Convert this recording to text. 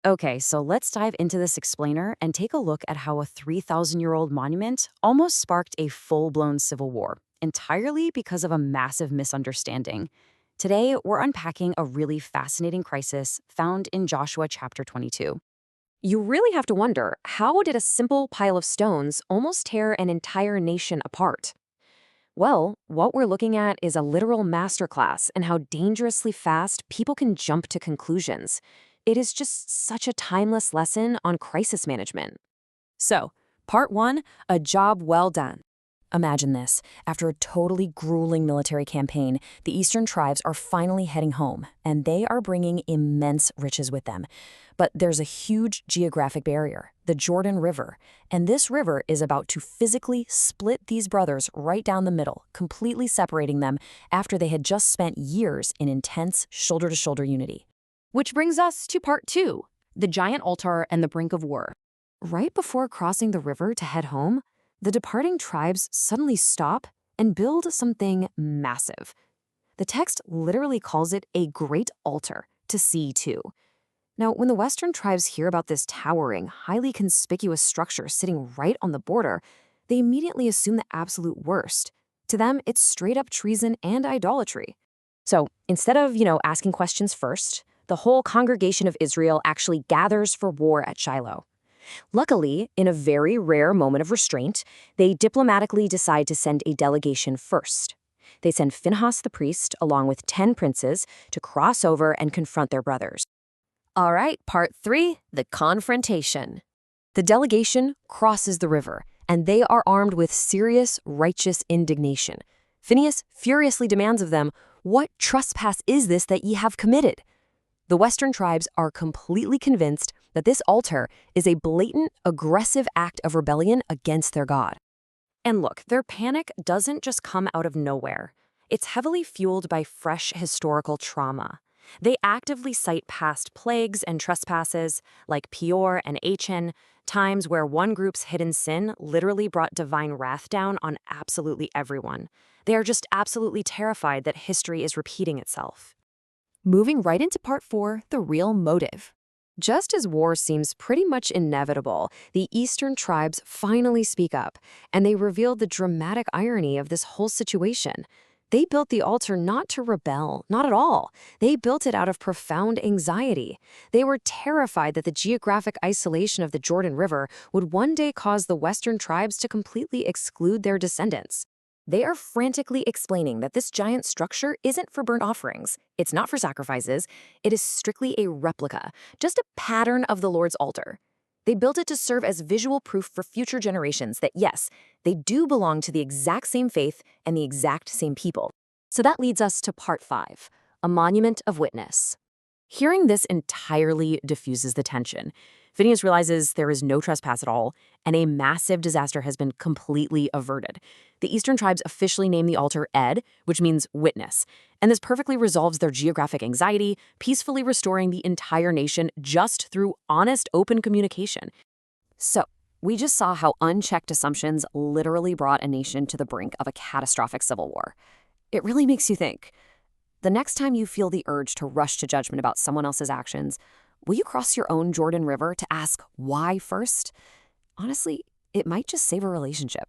Okay, so let's dive into this explainer and take a look at how a 3,000-year-old monument almost sparked a full-blown civil war, entirely because of a massive misunderstanding. Today, we're unpacking a really fascinating crisis found in Joshua chapter 22. You really have to wonder, how did a simple pile of stones almost tear an entire nation apart? Well, what we're looking at is a literal masterclass in how dangerously fast people can jump to conclusions. It is just such a timeless lesson on crisis management. So, part one, a job well done. Imagine this. After a totally grueling military campaign, the Eastern tribes are finally heading home, and they are bringing immense riches with them. But there's a huge geographic barrier, the Jordan River, and this river is about to physically split these brothers right down the middle, completely separating them after they had just spent years in intense shoulder-to-shoulder unity. Which brings us to part two, the giant altar and the brink of war. Right before crossing the river to head home, the departing tribes suddenly stop and build something massive. The text literally calls it a great altar to see to. Now, when the Western tribes hear about this towering, highly conspicuous structure sitting right on the border, they immediately assume the absolute worst. To them, it's straight up treason and idolatry. So instead of, asking questions first, the whole congregation of Israel actually gathers for war at Shiloh. Luckily, in a very rare moment of restraint, they diplomatically decide to send a delegation first. They send Phinehas the priest, along with 10 princes, to cross over and confront their brothers. All right, part three, the confrontation. The delegation crosses the river, and they are armed with serious, righteous indignation. Phinehas furiously demands of them, "What trespass is this that ye have committed?" The Western tribes are completely convinced that this altar is a blatant, aggressive act of rebellion against their God. And look, their panic doesn't just come out of nowhere. It's heavily fueled by fresh historical trauma. They actively cite past plagues and trespasses, like Peor and Achan, times where one group's hidden sin literally brought divine wrath down on absolutely everyone. They are just absolutely terrified that history is repeating itself. Moving right into part four, the real motive. Just as war seems pretty much inevitable, the Eastern tribes finally speak up, and they reveal the dramatic irony of this whole situation. They built the altar not to rebel, not at all. They built it out of profound anxiety. They were terrified that the geographic isolation of the Jordan River would one day cause the Western tribes to completely exclude their descendants. They are frantically explaining that this giant structure isn't for burnt offerings, it's not for sacrifices, it is strictly a replica, just a pattern of the Lord's altar. They built it to serve as visual proof for future generations that yes, they do belong to the exact same faith and the exact same people. So that leads us to part five, a monument of witness. Hearing this entirely diffuses the tension. Phinehas realizes there is no trespass at all, and a massive disaster has been completely averted. The Eastern tribes officially name the altar Ed, which means witness, and this perfectly resolves their geographic anxiety, peacefully restoring the entire nation just through honest, open communication. So, we just saw how unchecked assumptions literally brought a nation to the brink of a catastrophic civil war. It really makes you think. The next time you feel the urge to rush to judgment about someone else's actions, will you cross your own Jordan River to ask why first? Honestly, it might just save a relationship.